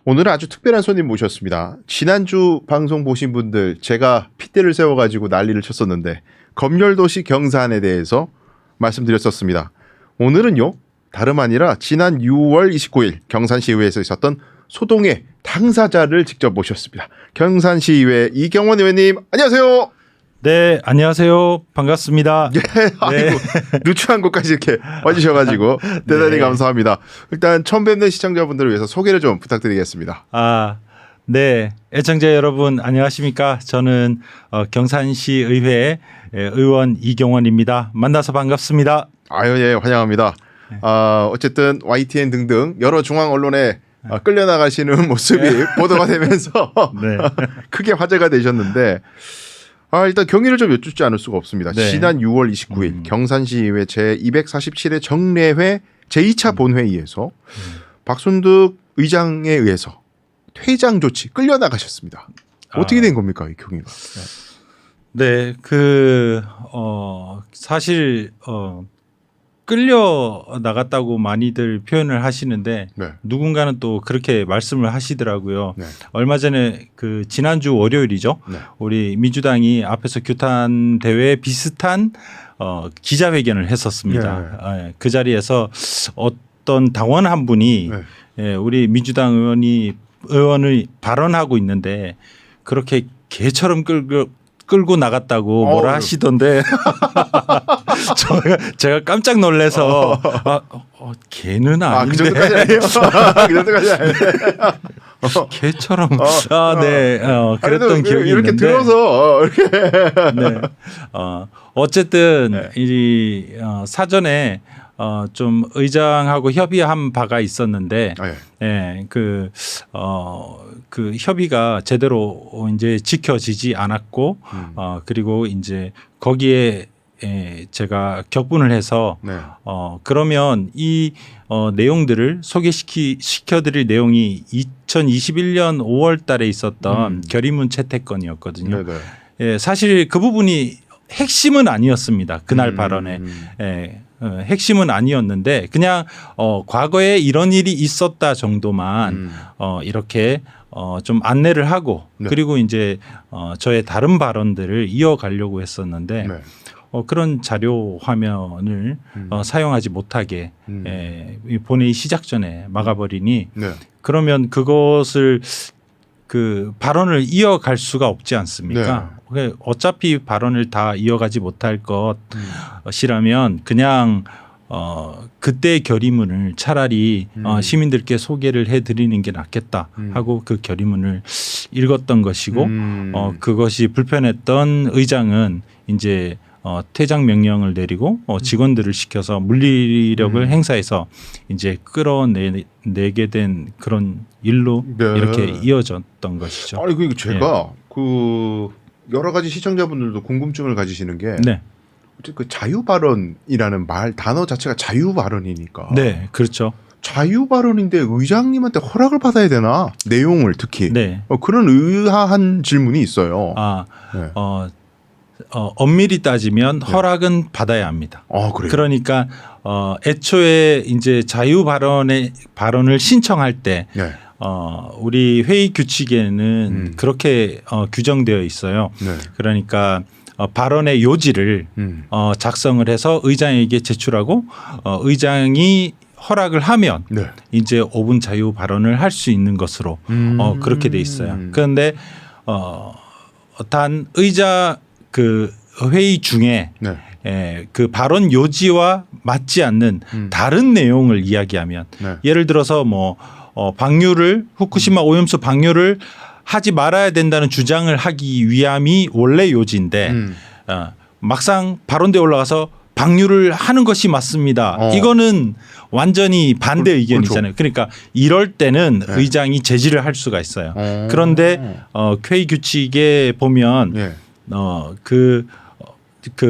오늘은 아주 특별한 손님 모셨습니다. 지난주 방송 보신 분들 제가 핏대를 세워가지고 난리를 쳤었는데 검열도시 경산에 대해서 말씀드렸었습니다. 오늘은요. 다름 아니라 지난 6월 29일 경산시의회에서 있었던 소동의 당사자를 직접 모셨습니다. 경산시의회 이경원 의원님 안녕하세요. 네, 안녕하세요. 반갑습니다. 예, 아이고, 누추한 곳까지 이렇게 와주셔가지고 대단히 네. 감사합니다. 일단 처음 뵙는 시청자분들을 위해서 소개를 좀 부탁드리겠습니다. 네, 애청자 여러분 안녕하십니까? 저는 경산시의회 의원 이경원입니다. 만나서 반갑습니다. 아유, 예, 환영합니다. 어쨌든 YTN 등등 여러 중앙 언론에 끌려나가시는 모습이 보도가 되면서 네. 크게 화제가 되셨는데 일단 경위를 좀 여쭙지 않을 수가 없습니다. 네. 지난 6월 29일 경산시의회 제247회 정례회 제2차 본회의에서 박순득 의장에 의해서 퇴장 조치 끌려나가셨습니다. 어떻게 된 겁니까, 이 경위가? 네, 사실 끌려 나갔다고 많이들 표현을 하시는데 네. 누군가는 또 그렇게 말씀을 하시더라고요. 네. 얼마 전에 지난주 월요일이죠. 네. 우리 민주당이 앞에서 규탄 대회 비슷한 기자회견을 했었습니다. 그 자리에서 어떤 당원 한 분이 우리 민주당 의원을 발언하고 있는데 그렇게 개처럼 끌고 나갔다고 뭐라 하시던데 제가 깜짝 놀라서 개는 아닌데 그 정도까지 아니에요. 그 정도까지 아니에요. 개처럼 그랬던 기억이 이렇게 있는데 들어서 이렇게 네. 어쨌든 이 사전에 좀 의장하고 협의한 바가 있었는데 그 협의가 제대로 이제 지켜지지 않았고 그리고 이제 거기에 제가 격분을 해서 그러면 이 내용들을 시켜드릴 내용이 2021년 5월 달에 있었던 결의문 채택건이었거든요. 사실 그 부분이 핵심은 아니었습니다. 그날 발언에. 핵심은 아니었는데 그냥 과거에 이런 일이 있었다 정도만 이렇게 좀 안내를 하고 그리고 이제 저의 다른 발언들을 이어가려고 했었는데 그런 자료 화면을 사용하지 못하게 본회의 시작 전에 막아버리니 그러면 그것을 발언을 이어갈 수가 없지 않습니까? 어차피 발언을 다 이어가지 못할 것이라면 그냥 그때 결의문을 차라리 시민들께 소개를 해드리는 게 낫겠다 하고 그 결의문을 읽었던 것이고 그것이 불편했던 의장은 이제 퇴장 명령을 내리고 직원들을 시켜서 물리력을 행사해서 이제 끌어내게 된 그런 일로 이렇게 이어졌던 것이죠. 아니 그 제가 여러 가지 시청자분들도 궁금증을 가지시는 게 그 자유 발언이라는 단어 자체가 자유 발언이니까. 네, 그렇죠. 자유 발언인데 의장님한테 허락을 받아야 되나? 내용을 특히. 그런 의아한 질문이 있어요. 엄밀히 따지면 허락은 받아야 합니다. 그래요? 그러니까 애초에 이제 자유 발언을 신청할 때 우리 회의 규칙에는 그렇게 규정되어 있어요. 그러니까 발언의 요지를 작성을 해서 의장에게 제출하고 의장이 허락을 하면 이제 5분 자유 발언을 할 수 있는 것으로 그렇게 돼 있어요. 그런데 단 의자 회의 중에 그 발언 요지와 맞지 않는 다른 내용을 이야기하면 예를 들어서 후쿠시마 오염수 방류를 하지 말아야 된다는 주장을 하기 위함이 원래 요지인데 막상 발언대에 올라가서 방류를 하는 것이 맞습니다. 이거는 완전히 반대 의견이잖아요. 그러니까 이럴 때는 의장이 제지를 할 수가 있어요. 그런데 회의 규칙에 보면 그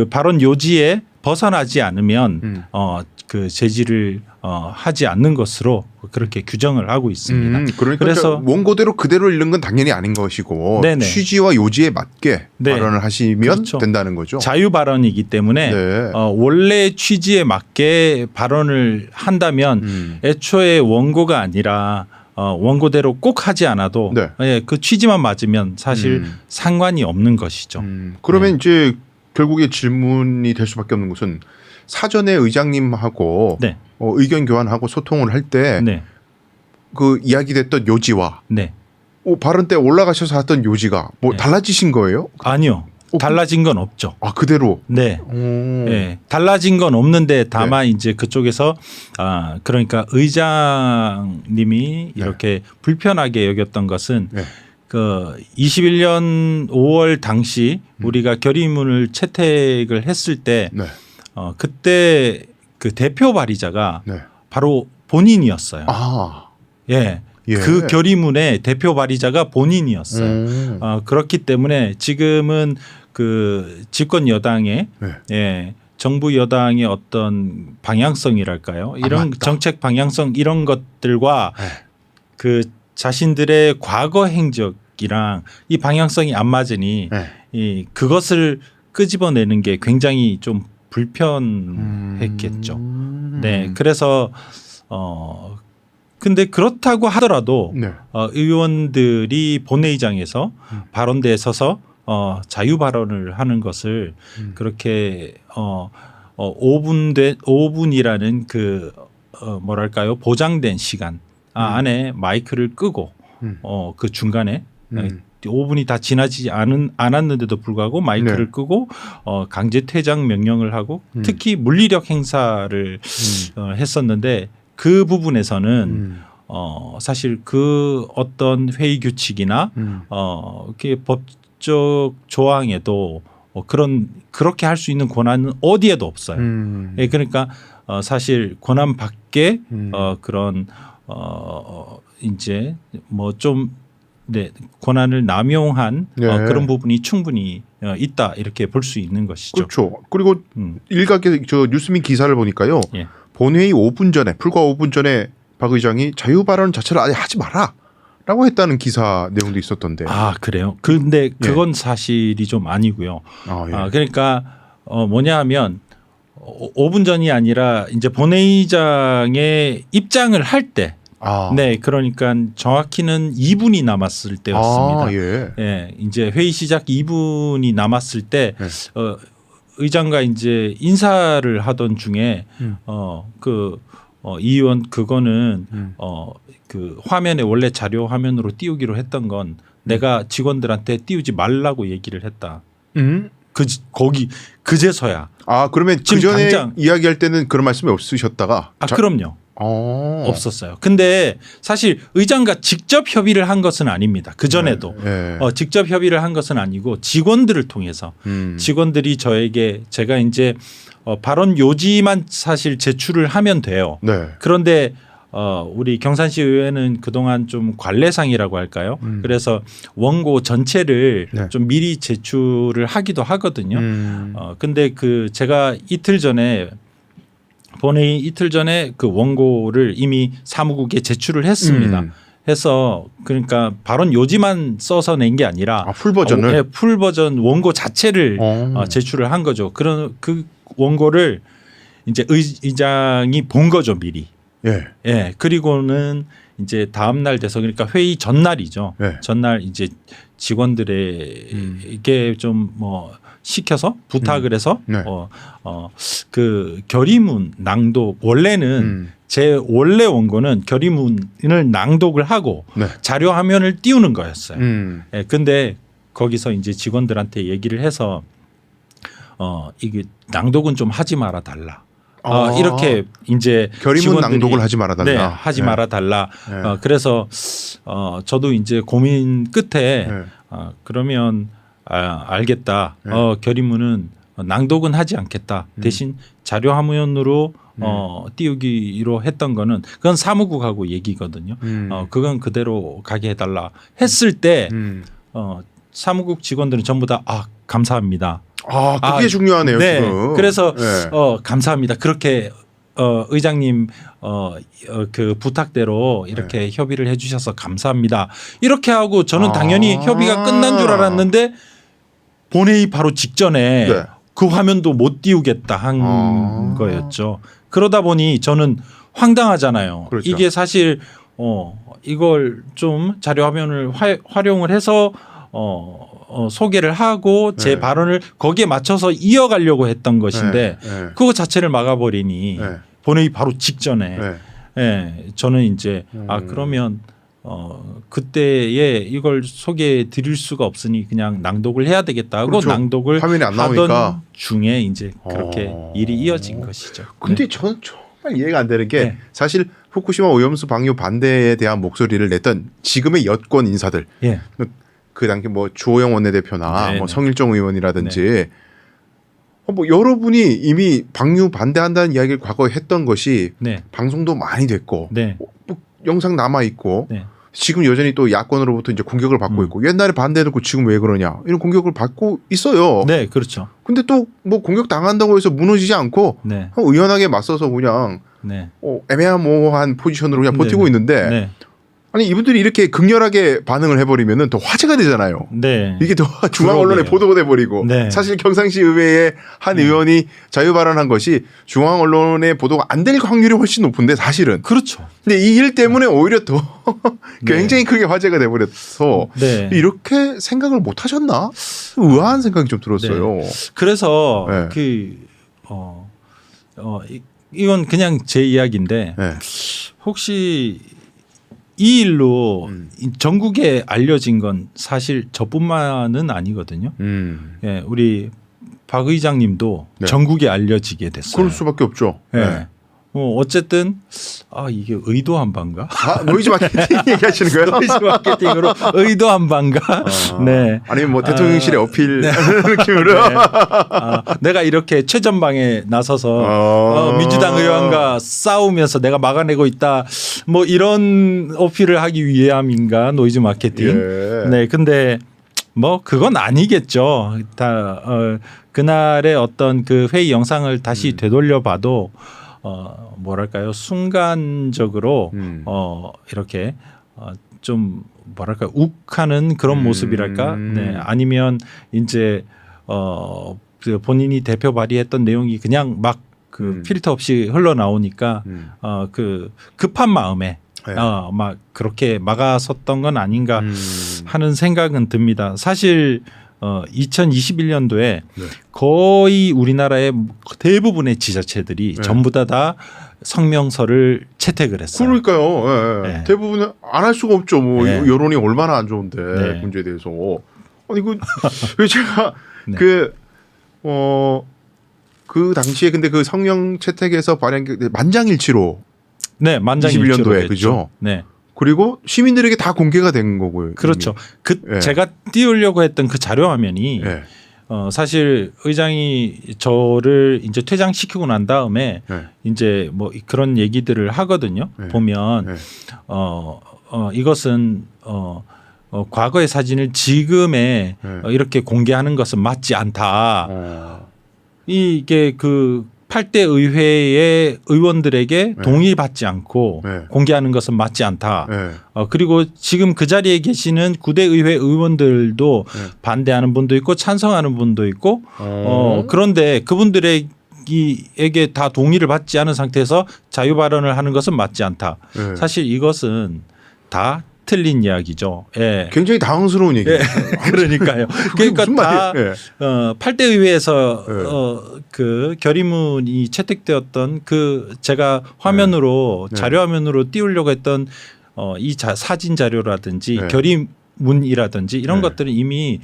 발언 요지에 벗어나지 않으면 그 제지를 하지 않는 것으로 그렇게 규정을 하고 있습니다. 그러니까 그래서 원고대로 그대로 읽는 건 당연히 아닌 것이고 네네. 취지와 요지에 맞게 발언을 하시면 그렇죠. 된다는 거죠. 자유 발언이기 때문에 원래 취지에 맞게 발언을 한다면 애초에 원고가 아니라 원고대로 꼭 하지 않아도 네. 예, 그 취지만 맞으면 사실 상관이 없는 것이죠. 그러면 이제 결국에 질문이 될 수밖에 없는 것은 사전에 의장님하고 네. 의견 교환하고 소통을 할 때 네. 그 이야기됐던 요지와 네. 발언 때 올라가셔서 했던 요지가 뭐 네. 달라지신 거예요? 아니요. 달라진 건 없죠. 아 그대로. 네. 오. 네. 달라진 건 없는데 다만 이제 그쪽에서 그러니까 의장님이 이렇게 불편하게 여겼던 것은 네. 그 21년 5월 당시 우리가 결의문을 채택을 했을 때 네. 그때 그 대표 발의자가 네. 바로 본인이었어요. 아. 예. 예. 그 결의문의 대표 발의자가 본인이었어요. 그렇기 때문에 지금은 그 집권 여당의 네. 예, 정부 여당의 어떤 방향성이랄까요? 이런 맞다. 정책 방향성 이런 것들과 네. 그 자신들의 과거 행적이랑 이 방향성이 안 맞으니 네. 이 그것을 끄집어내는 게 굉장히 좀 불편했겠죠. 네, 그래서 근데 그렇다고 하더라도 네. 의원들이 본회의장에서 발언대에 서서 자유 발언을 하는 것을 그렇게 5분이라는 그 뭐랄까요 보장된 시간 안에 마이크를 끄고 그 중간에 5분이 다 지나지 않았는데도 불구하고 마이크를 네. 끄고 강제 퇴장 명령을 하고 특히 물리력 행사를 했었는데 그 부분에서는 사실 그 어떤 회의 규칙이나 이렇게 법적 조항에도 그렇게 할 수 있는 권한은 어디에도 없어요. 예, 그러니까 사실 권한 밖에 그런 이제 뭐 좀 네, 권한을 남용한 네. 그런 부분이 충분히 있다 이렇게 볼 수 있는 것이죠. 그렇죠. 그리고 일각의 저 뉴스민 기사를 보니까요. 예. 본회의 5분 전에 불과 5분 전에 박 의장이 자유 발언 자체를 아예 하지 마라라고 했다는 기사 내용도 있었던데. 아 그래요? 근데 그건 사실이 좀 아니고요. 예. 그러니까 뭐냐 하면 5분 전이 아니라 이제 본회의장의 입장을 할 때, 네, 그러니까 정확히는 2분이 남았을 때였습니다. 예. 예, 이제 회의 시작 2분이 남았을 때 의장과 이제 인사를 하던 중에 이 의원 그거는 그 화면에 원래 자료 화면으로 띄우기로 했던 건 내가 직원들한테 띄우지 말라고 얘기를 했다. 거기 그제서야. 그러면 그 지금 전에 당장 이야기할 때는 그런 말씀이 없으셨다가. 그럼요. 없었어요. 근데 사실 의장과 직접 협의를 한 것은 아닙니다. 그 전에도 직접 협의를 한 것은 아니고 직원들을 통해서 직원들이 저에게 제가 이제 발언 요지만 사실 제출을 하면 돼요. 네. 그런데 우리 경산시 의회는 그동안 좀 관례상이라고 할까요? 그래서 원고 전체를 네. 좀 미리 제출을 하기도 하거든요. 근데 그 제가 본회의 이틀 전에 그 원고를 이미 사무국에 제출을 했습니다. 해서 그러니까 발언 요지만 써서 낸 게 아니라 풀 버전을 네, 풀 버전 원고 자체를 제출을 한 거죠. 그런 그 원고를 이제 의장이 본 거죠 미리. 예. 그리고는 이제 다음 날 돼서 그러니까 회의 전날이죠. 전날 이제 직원들에게 좀 뭐 시켜서 부탁을 해서 그 결의문 낭독 원래는 제 원래 원고는 결의문을 낭독을 하고 자료 화면을 띄우는 거였어요. 예, 근데 거기서 이제 직원들한테 얘기를 해서 이게 낭독은 좀 하지 말아 달라. 이렇게 이제 결의문 낭독을 하지 말아 달라. 네, 하지 말아 달라. 그래서 저도 이제 고민 끝에 그러면 알겠다. 결의문은 낭독은 하지 않겠다. 대신 자료 화면으로 띄우기로 했던 거는 그건 사무국하고 얘기거든요. 그건 그대로 가게 해달라 했을 때 사무국 직원들은 전부 다 감사합니다. 그게 중요하네요. 네. 지금. 그래서 감사합니다. 그렇게 의장님 그 부탁대로 이렇게 협의를 해주셔서 감사합니다. 이렇게 하고 저는 당연히 협의가 끝난 줄 알았는데 본회의 바로 직전에 그 화면도 못 띄우겠다 한 거였죠. 그러다 보니 저는 황당하잖아요. 그렇죠. 이게 사실 이걸 좀 자료 화면을 활용을 해서 소개를 하고 제 네. 발언을 거기에 맞춰서 이어가려고 했던 것인데 그거 자체를 막아버리니 본회의 바로 직전에 저는 이제 그러면 그때에 이걸 소개해 드릴 수가 없으니 그냥 낭독을 해야 되겠다 하고 그렇죠. 낭독을 화면이 안 하던 나오니까. 중에 이제 그렇게 일이 이어진 것이죠. 근데 저는 정말 이해가 안 되는 게 네. 사실 후쿠시마 오염수 방류 반대에 대한 목소리를 냈던 지금의 여권 인사들 예. 그 당시 뭐 주호영 원내대표나 네, 뭐 네. 성일종 의원이라든지 뭐 여러분이 이미 방류 반대한다는 이야기를 과거에 했던 것이 네. 방송도 많이 됐고 네. 뭐 영상 남아 있고 네. 지금 여전히 또 야권으로부터 이제 공격을 받고 있고 옛날에 반대해놓고 지금 왜 그러냐 이런 공격을 받고 있어요. 네, 그렇죠. 근데 또 뭐 공격 당한다고 해서 무너지지 않고 네. 의연하게 맞서서 그냥 네. 애매모호한 포지션으로 그냥 버티고 네. 있는데 네. 아니 이분들이 이렇게 극렬하게 반응을 해버리면은 더 화제가 되잖아요. 네. 이게 더 중앙 언론에 그러게요. 보도가 돼버리고 네. 사실 경상시 의회의 한 의원이 자유 발언한 것이 중앙 언론에 보도가 안 될 확률이 훨씬 높은데 사실은 그렇죠. 근데 이 일 때문에 오히려 더 네. 굉장히 크게 화제가 돼버려서 네. 이렇게 생각을 못 하셨나 의아한 생각이 좀 들었어요. 그래서 네. 이건 그냥 제 이야기인데 네. 혹시 이 일로 음. 전국에 알려진 건 사실 저뿐만은 아니거든요. 예, 우리 박 의장님도 네. 전국에 알려지게 됐어요. 그럴 수밖에 없죠. 예. 네. 어쨌든 이게 의도한 바인가? 노이즈 마케팅 얘기하시는 거예요? 노이즈 마케팅으로 의도한 바인가? 네. 아니면 뭐 대통령실에 어필 느낌으로. 내가 이렇게 최전방에 나서서 민주당 의원과 싸우면서 내가 막아내고 있다. 뭐 이런 어필을 하기 위함인가 노이즈 마케팅. 예. 네. 근데 뭐 그건 아니겠죠. 다 그날의 어떤 그 회의 영상을 다시 되돌려봐도 뭐랄까요 순간적으로 이렇게 좀 뭐랄까 욱하는 그런 모습이랄까 네 아니면 이제 그 본인이 대표 발의했던 내용이 그냥 막 그 필터 없이 흘러나오니까 그 급한 마음에 네. 막 그렇게 막아섰던 건 아닌가 하는 생각은 듭니다. 사실 2021년도에 네. 거의 우리나라의 대부분의 지자체들이 네. 전부 다 성명서를 채택을 했어요. 그러니까요. 예, 예. 네. 대부분 안 할 수가 없죠. 뭐 네. 여론이 얼마나 안 좋은데 네. 문제에 대해서. 아니 그 제가 네. 그 당시에 근데 그 성명 채택에서 발행 만장일치로 네, 만장일치로 21년도에 됐죠. 그죠? 네, 그리고 시민들에게 다 공개가 된 거고요. 그렇죠. 예. 제가 띄우려고 했던 그 자료 화면이 예. 사실 의장이 저를 이제 퇴장시키고 난 다음에 예. 이제 뭐 그런 얘기들을 하거든요. 네. 보면 네. 이것은 과거의 사진을 지금에 네. 이렇게 공개하는 것은 맞지 않다. 이게 그 8대 의회의 의원들에게 네. 동의받지 않고 네. 공개하는 것은 맞지 않다. 예. 그리고 지금 그 자리에 계시는 9대 의회 의원들도 네. 반대하는 분도 있고 찬성하는 분도 있고 그런데 그분들에게 다 동의를 받지 않은 상태에서 자유 발언을 하는 것은 맞지 않다. 예. 사실 이것은 다 틀린 이야기죠. 예. 굉장히 당황스러운 얘기예요. 그러니까요. 그게 그러니까 무슨 다 말이에요? 예. 8대 의회에서 네. 그 결의문이 채택되었던 그 제가 화면으로 네. 자료 화면으로 띄우려고 했던 이 사진 자료라든지 네. 결의문이라든지 이런 네. 것들은 이미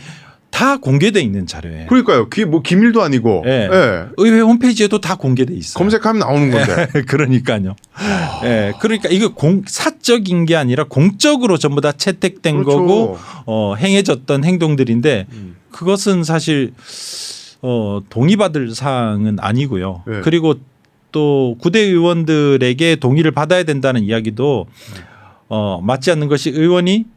다 공개돼 있는 자료예요. 그러니까요. 그게 뭐 기밀도 아니고. 예. 예. 의회 홈페이지에도 다 공개돼 있어요. 검색하면 나오는 건데. 그러니까요. 예. 그러니까 이거 사적인 게 아니라 공적으로 전부 다 채택된 그렇죠. 거고 행해졌던 행동들인데 그것은 사실 동의받을 사항은 아니고요. 네. 그리고 또 9대 의원들에게 동의를 받아야 된다는 이야기도 맞지 않는 것이 의원이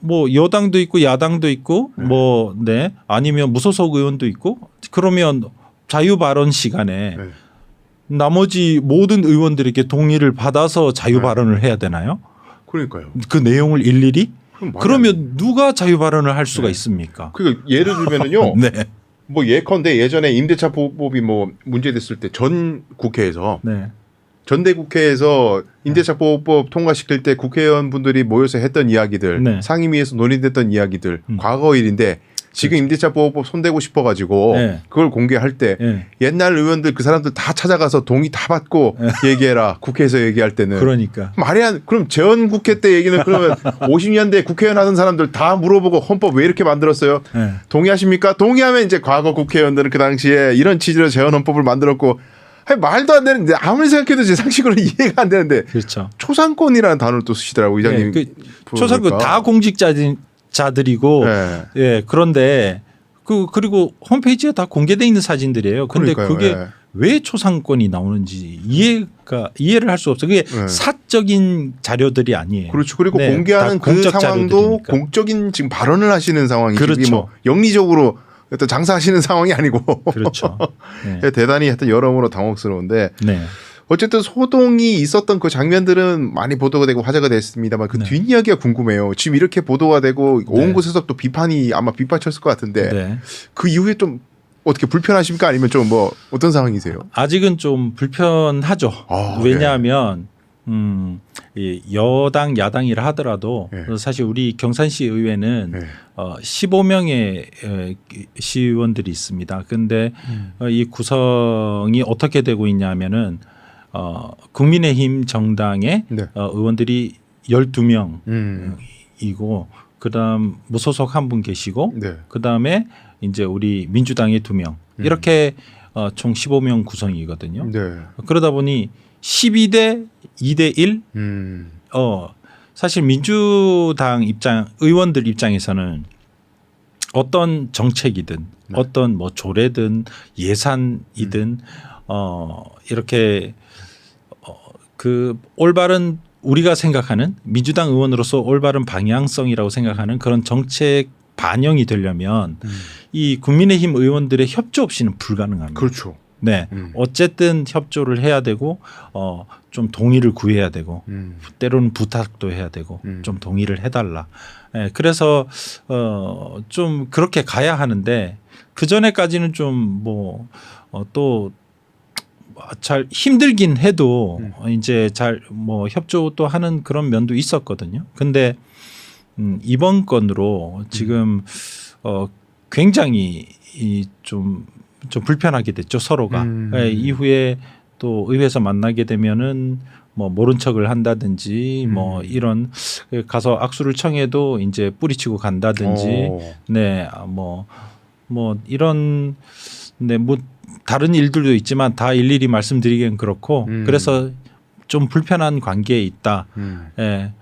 뭐 여당도 있고 야당도 있고 뭐 네 아니면 무소속 의원도 있고 그러면 자유 발언 시간에 네. 나머지 모든 의원들에게 동의를 받아서 자유 발언을 해야 되나요? 그러니까요. 그 내용을 일일이? 그럼 말이 안 돼요. 그러면 누가 자유 발언을 할 수가 있습니까? 그 예를 들면은요. 네. 뭐 예컨대 예전에 임대차 보호법이 뭐 문제됐을 때 전 국회에서 네. 전대국회에서 임대차 보호법 통과시킬 때 국회의원분들이 모여서 했던 이야기들, 네. 상임위에서 논의됐던 이야기들, 과거 일인데 지금 임대차 보호법 손대고 싶어가지고 네. 그걸 공개할 때 네. 옛날 의원들 그 사람들 다 찾아가서 동의 다 받고 얘기해라. 국회에서 얘기할 때는. 그러니까. 말이 안 그럼 재헌국회 때 얘기는 그러면 50년대 국회의원 하던 사람들 다 물어보고 헌법 왜 이렇게 만들었어요? 네. 동의하십니까? 동의하면 이제 과거 국회의원들은 그 당시에 이런 취지로 재헌헌법을 만들었고 아니, 말도 안 되는데 아무리 생각해도 제 상식으로 이해가 안 되는데 그렇죠. 초상권이라는 단어를 또 쓰시더라고 이장님. 네, 초상권 다 공직자들이고 네. 예 그런데 그리고 홈페이지에 다 공개돼 있는 사진들이에요. 근데 그러니까요. 그게 네. 왜 초상권이 나오는지 이해를 할 수 없어요. 그게 네. 사적인 자료들이 아니에요. 그렇죠. 그리고 네, 공개하는 다 그 공적 상황도 자료들이니까. 공적인 지금 발언을 하시는 상황이지 그렇죠. 뭐 영리적으로 어떤 장사하시는 상황이 아니고 그렇죠. 네. 대단히 하여튼 여러모로 당혹스러운데 네. 어쨌든 소동이 있었던 그 장면들은 많이 보도가 되고 화제가 됐습니다만 그 네. 뒷이야기가 궁금해요. 지금 이렇게 보도가 되고 온 네. 곳에서 또 비판이 아마 빗받쳤을 것 같은데 네. 그 이후에 좀 어떻게 불편하십니까? 아니면 좀 뭐 어떤 상황이세요? 아직은 좀 불편하죠. 아, 왜냐하면 이 여당 야당이라 하더라도 네. 사실 우리 경산시 의회는 네. 15명의 시의원들이 있습니다. 그런데 이 구성이 어떻게 되고 있냐면은 국민의힘 정당의 네. 의원들이 12명이고 음. 그다음 무소속 한 분 계시고 네. 그다음에 이제 우리 민주당의 2명 이렇게 총 15명 구성이거든요. 네. 그러다 보니 12대 2대 1 음. 사실 민주당 의원들 입장에서는 어떤 정책이든 네. 어떤 뭐 조례든 예산이든 이렇게 그 올바른 우리가 생각하는 민주당 의원으로서 올바른 방향성이라고 생각하는 그런 정책 반영이 되려면 이 국민의힘 의원들의 협조 없이는 불가능합니다. 그렇죠. 네, 어쨌든 협조를 해야 되고 좀 동의를 구해야 되고 때로는 부탁도 해야 되고 좀 동의를 해달라. 네, 그래서 좀 그렇게 가야 하는데 그 전에까지는 좀 뭐 또 잘 힘들긴 해도 이제 잘 뭐 협조도 하는 그런 면도 있었거든요. 근데 이번 건으로 지금 굉장히 좀 불편하게 됐죠 서로가. 네, 이후에 또 의회에서 만나게 되면은 뭐 모른 척을 한다든지 뭐 이런 가서 악수를 청해도 이제 뿌리치고 간다든지 네 뭐 이런 네 뭐 다른 일들도 있지만 다 일일이 말씀드리기엔 그렇고 그래서 좀 불편한 관계에 있다. 예.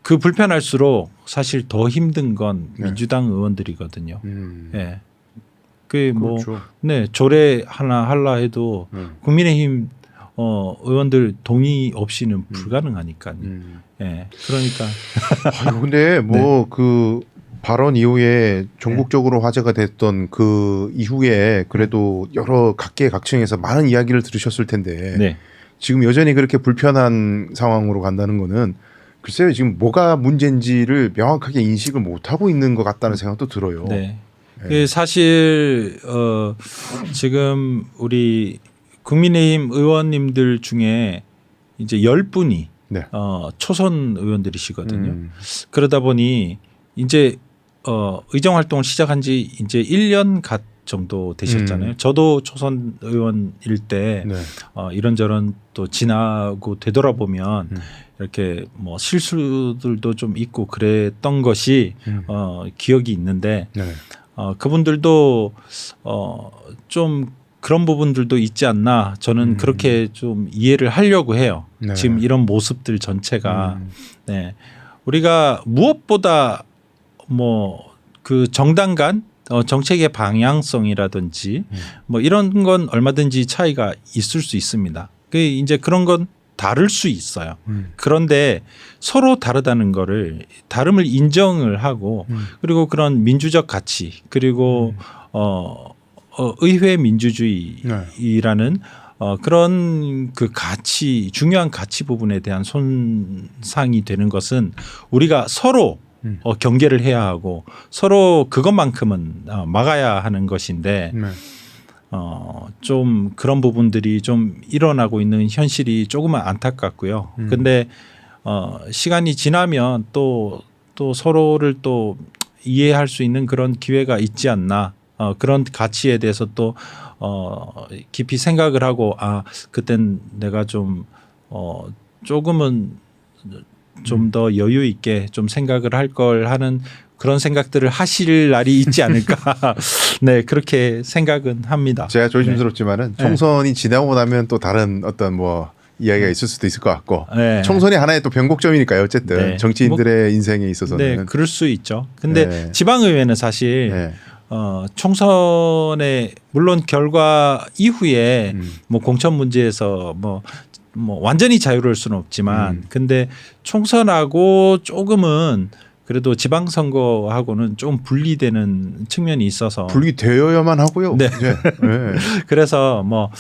그 불편할수록 사실 더 힘든 건 민주당 의원들이거든요. 예. 그 뭐 그렇죠. 네, 조례 하나 할라 해도 국민의힘 의원들 동의 없이는 불가능하니까요. 예. 그러니까 아유, 근데 뭐 그 발언 이후에 전국적으로 화제가 됐던 그 이후에 그래도 여러 각계각층에서 많은 이야기를 들으셨을 텐데 네. 지금 여전히 그렇게 불편한 상황으로 간다는 거는 글쎄요 지금 뭐가 문제인지를 명확하게 인식을 못하고 있는 것 같다는 생각도 들어요. 네. 그 사실 지금 우리 국민의힘 의원님들 중에 이제 10분이 네. 초선 의원들이시거든요. 그러다 보니 이제 의정 활동을 시작한 지 이제 1년 갓 정도 되셨잖아요. 저도 초선 의원일 때 네. 이런저런 또 지나고 되돌아보면 이렇게 뭐 실수들도 좀 있고 그랬던 것이 기억이 있는데 네. 그분들도 좀 그런 부분들도 있지 않나 저는 그렇게 좀 이해를 하려고 해요. 네. 지금 이런 모습들 전체가 네. 우리가 무엇보다 뭐 그 정당 간 정책의 방향성이라든지 뭐 이런 건 얼마든지 차이가 있을 수 있습니다. 그 이제 그런 건 다를 수 있어요. 그런데 서로 다르다는 거를 다름을 인정을 하고 그리고 그런 민주적 가치 그리고 의회 민주주의라는 그런 그 가치 중요한 가치 부분에 대한 손상이 되는 것은 우리가 서로 경계를 해야 하고 서로 그것만큼은 막아야 하는 것인데 네. 좀 그런 부분들이 좀 일어나고 있는 현실이 조금은 안타깝고요. 근데 시간이 지나면 또 서로를 또 이해할 수 있는 그런 기회가 있지 않나. 그런 가치에 대해서 또 깊이 생각을 하고 그땐 내가 좀 조금은 좀 더 여유 있게 좀 생각을 할 걸 하는 그런 생각들을 하실 날이 있지 않을까. 네, 그렇게 생각은 합니다. 제가 조심스럽지만은 총선이 지나고 나면 또 다른 어떤 뭐 이야기가 있을 수도 있을 것 같고 네. 총선이 하나의 또 변곡점이니까요. 어쨌든 네. 정치인들의 인생에 있어서는. 네, 그럴 수 있죠. 근데 네. 지방의회는 사실 네. 총선의 물론 결과 이후에 뭐 공천 문제에서 뭐 완전히 자유로울 수는 없지만 근데 총선하고 조금은 그래도 지방선거하고는 좀 분리되는 측면이 있어서 분리되어야만 하고요. 네. 이제. 네. 그래서 뭐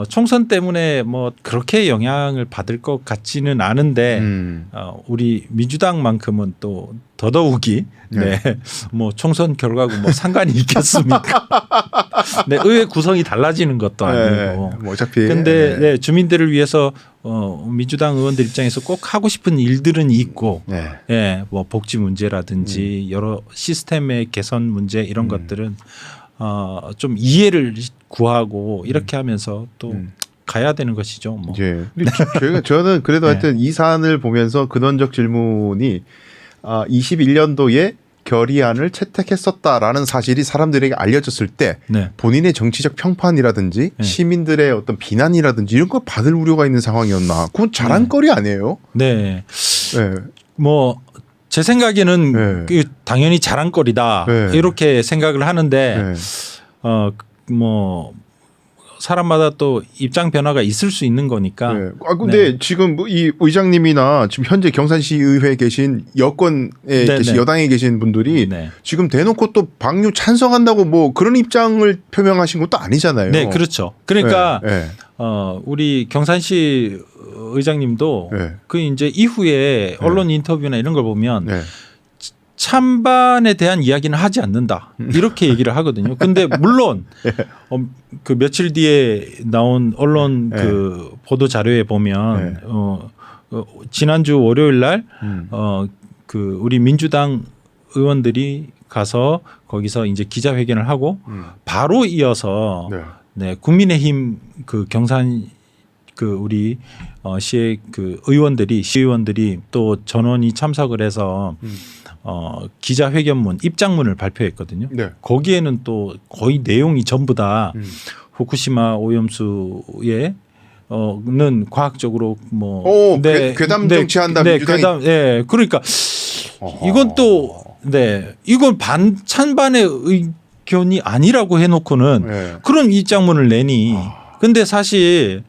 총선 때문에 뭐 그렇게 영향을 받을 것 같지는 않은데 우리 민주당만큼은 또 더더욱이 네. 뭐 총선 결과하고 뭐 상관이 있겠습니까? 네, 의회 구성이 달라지는 것도 아니고. 뭐 어차피. 근데 네, 주민들을 위해서 민주당 의원들 입장에서 꼭 하고 싶은 일들은 있고, 예, 뭐 복지 문제라든지 여러 시스템의 개선 문제 이런 것들은 좀 이해를 구하고 이렇게 하면서 또 가야 되는 것이죠. 뭐. 예. 근데 저는 그래도 하여튼 이 사안을 보면서 근원적 질문이 21년도에 결의안을 채택했었다라는 사실이 사람들에게 알려졌을 때 본인의 정치적 평판이라든지 시민들의 어떤 비난이라든지 이런 걸 받을 우려가 있는 상황이었나? 그건 자랑거리 아니에요? 네. 뭐 제 생각에는 당연히 자랑거리다 이렇게 생각을 하는데 뭐 사람마다 또 입장 변화가 있을 수 있는 거니까. 근데 지금 이 의장님이나 지금 현재 경산시 의회에 계신 여권에 계신 여당에 계신 분들이 지금 대놓고 또 방류 찬성한다고 뭐 그런 입장을 표명하신 것도 아니잖아요. 네, 그렇죠. 그러니까 우리 경산시 의장님도 그 이제 이후에 언론 인터뷰나 이런 걸 보면 찬반에 대한 이야기는 하지 않는다 이렇게 얘기를 하거든요. 근데 물론 그 며칠 뒤에 나온 언론 그 보도 자료에 보면 지난주 월요일 날 그 우리 민주당 의원들이 가서 거기서 이제 기자회견을 하고 바로 이어서 국민의힘 그 경산 그 우리 시의 그 의원들이 시의원들이 또 전원이 참석을 해서 기자회견문 입장문을 발표했거든요. 거기에는 또 거의 내용이 전부 다 후쿠시마 오염수에 는 과학적으로 뭐 괴담 정치한다 민주당이. 그러니까 이건 또 이건 찬반의 의견이 아니라고 해놓고는 그런 입장문을 내니 근데 사실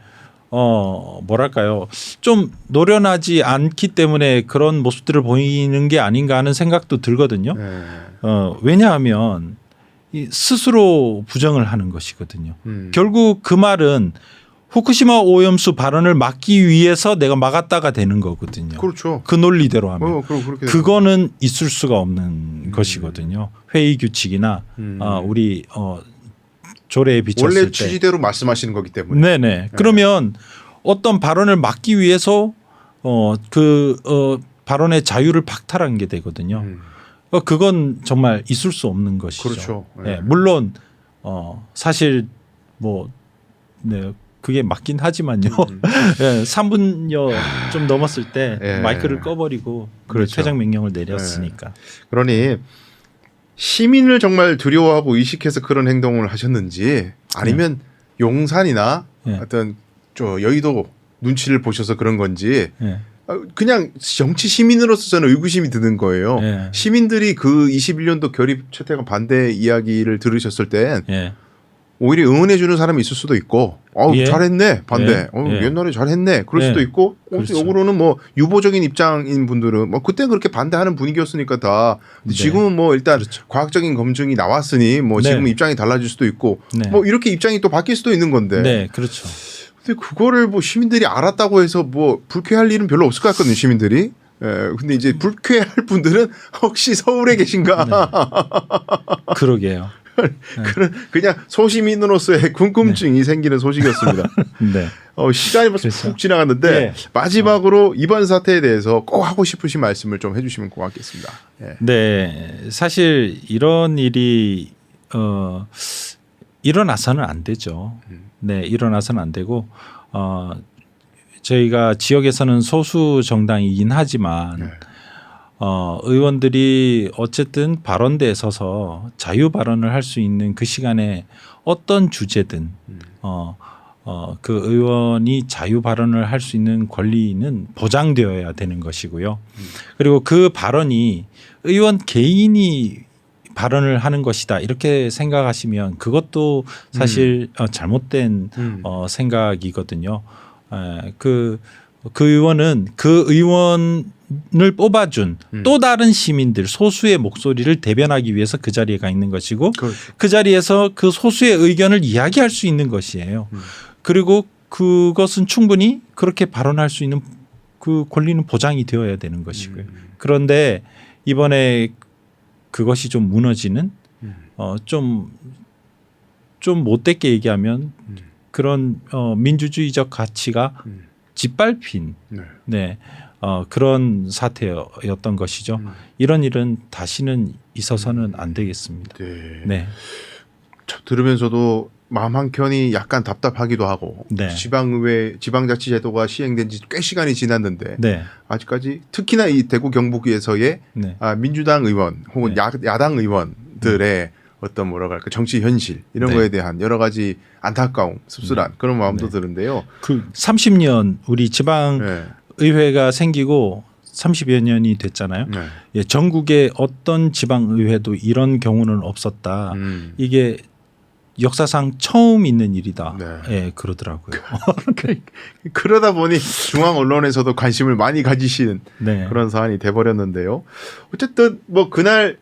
뭐랄까요 좀 노련하지 않기 때문에 그런 모습들을 보이는 게 아닌가 하는 생각도 들거든요. 왜냐하면 스스로 부정을 하는 것이거든요. 결국 그 말은 후쿠시마 오염수 발언을 막기 위해서 내가 막았다가 되는 거거든요. 그렇죠. 그 논리대로 하면. 그거는 있을 수가 없는 것이거든요. 회의 규칙이나 우리 조례에 비쳤을 때. 원래 취지대로 말씀하시는 거기 때문에. 네네. 그러면 어떤 발언을 막기 위해서 발언의 자유를 박탈한 게 되거든요. 그건 정말 있을 수 없는 것이죠. 그렇죠. 물론 사실 뭐 그게 맞긴 하지만요. 3분여 좀 넘었을 때 마이크를 꺼버리고 퇴장 명령을 내렸으니까. 그러니 시민을 정말 두려워하고 의식해서 그런 행동을 하셨는지 아니면 용산이나 어떤 여의도 눈치를 보셔서 그런 건지 그냥 정치 시민으로서 저는 의구심이 드는 거예요. 시민들이 그 21년도 결의 채택안 반대 이야기를 들으셨을 땐 오히려 응원해 주는 사람이 있을 수도 있고 잘했네 반대 옛날에 잘했네 그럴 수도 있고 역으로는 뭐 유보적인 입장인 분들은 뭐 그때 그렇게 반대하는 분위기였으니까 다 지금은 뭐 일단 과학적인 검증이 나왔으니 뭐 지금 입장이 달라질 수도 있고 뭐 이렇게 입장이 또 바뀔 수도 있는 건데 그렇죠. 근데 그거를 뭐 시민들이 알았다고 해서 뭐 불쾌할 일은 별로 없을 것 같거든요 시민들이. 근데 이제 불쾌할 분들은 혹시 서울에 계신가? 그러게요. 그냥 소시민으로서의 궁금증이 생기는 소식이었습니다. 네. 시간이 벌써 그래서. 푹 지나갔는데 예. 마지막으로 이번 사태에 대해서 꼭 하고 싶으신 말씀을 좀 해주시면 고맙겠습니다. 예. 네, 사실 이런 일이 일어나서는 안 되죠. 네, 일어나서는 안 되고 저희가 지역에서는 소수 정당이긴 하지만 네. 의원들이 어쨌든 발언대에 서서 자유 발언을 할 수 있는 그 시간에 어떤 주제든 그 의원이 자유 발언을 할 수 있는 권리는 보장되어야 되는 것이고요. 그리고 그 발언이 의원 개인이 발언을 하는 것이다 이렇게 생각하시면 그것도 사실 잘못된 생각이거든요. 그 의원은 그 의원을 뽑아준 또 다른 시민들 소수의 목소리를 대변하기 위해서 그 자리에 가 있는 것이고 그렇죠. 그 자리에서 그 소수의 의견을 이야기할 수 있는 것이에요. 그리고 그것은 충분히 그렇게 발언할 수 있는 그 권리는 보장이 되어야 되는 것이고요. 그런데 이번에 그것이 좀 무너지는 좀 못되게 얘기하면 그런 민주주의적 가치가 짓밟힌 네. 그런 사태였던 것이죠. 이런 일은 다시는 있어서는 안 되겠습니다. 네. 네. 들으면서도 마음 한켠이 약간 답답하기도 하고 네. 지방자치제도가 시행된 지 꽤 시간이 지났는데 네. 아직까지 특히나 이 대구 경북에서의 네. 민주당 의원 혹은 네. 야당 의원들의 어떤 뭐라고 할까 정치 현실 이런 네. 거에 대한 여러 가지 안타까움, 씁쓸한 그런 마음도 네. 드는데요. 그 30년 우리 지방 네. 의회가 생기고 30여 년이 됐잖아요. 네. 예, 전국의 어떤 지방 의회도 이런 경우는 없었다. 이게 역사상 처음 있는 일이다. 네. 예, 그러더라고요. 그러다 보니 중앙 언론에서도 관심을 많이 가지시는 네. 그런 사안이 돼버렸는데요. 어쨌든 뭐 그날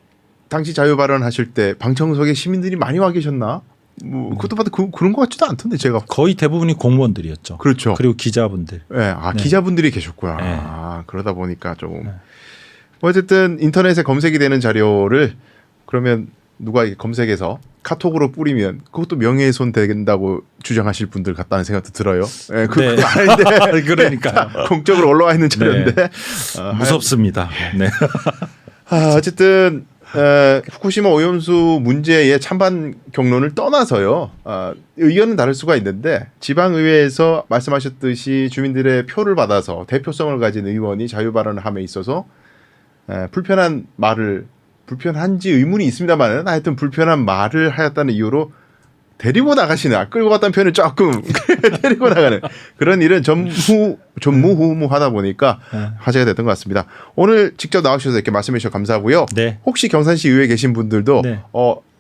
당시 자유 발언하실 때 방청석에 시민들이 많이 와 계셨나? 뭐 그것도 봐도 그런 것 같지도 않던데 제가. 거의 대부분이 공무원들이었죠. 그렇죠. 그리고 기자분들. 네, 네. 기자분들이 계셨구나. 네. 그러다 보니까 조금. 네. 어쨌든 인터넷에 검색이 되는 자료를 그러면 누가 이렇게 검색해서 카톡으로 뿌리면 그것도 명예훼손 된다고 주장하실 분들 같다는 생각도 들어요. 네, 그거 네. 아닌데 그러니까요. 공적으로 올라와 있는 자료인데 무섭습니다. 네. 어쨌든 후쿠시마 오염수 문제의 찬반 경론을 떠나서요. 의견은 다를 수가 있는데 지방의회에서 말씀하셨듯이 주민들의 표를 받아서 대표성을 가진 의원이 자유 발언을 함에 있어서 불편한지 의문이 있습니다만 하여튼 불편한 말을 하였다는 이유로 데리고 나가시는 끌고 갔다는 표현을 조금 데리고 나가는 그런 일은 전무후무하다 보니까 화제가 됐던 것 같습니다. 오늘 직접 나오셔서 이렇게 말씀해 주셔서 감사하고요. 네. 혹시 경산시 의회에 계신 분들도 네.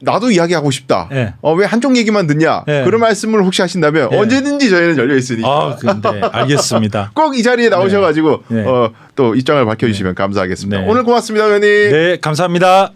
나도 이야기하고 싶다. 네. 왜 한쪽 얘기만 듣냐? 네. 그런 말씀을 혹시 하신다면 네. 언제든지 저희는 열려 있으니까 근데 알겠습니다. 꼭 이 자리에 나오셔가지고 네. 또 입장을 밝혀주시면 감사하겠습니다. 네. 오늘 고맙습니다, 의원님. 네, 감사합니다.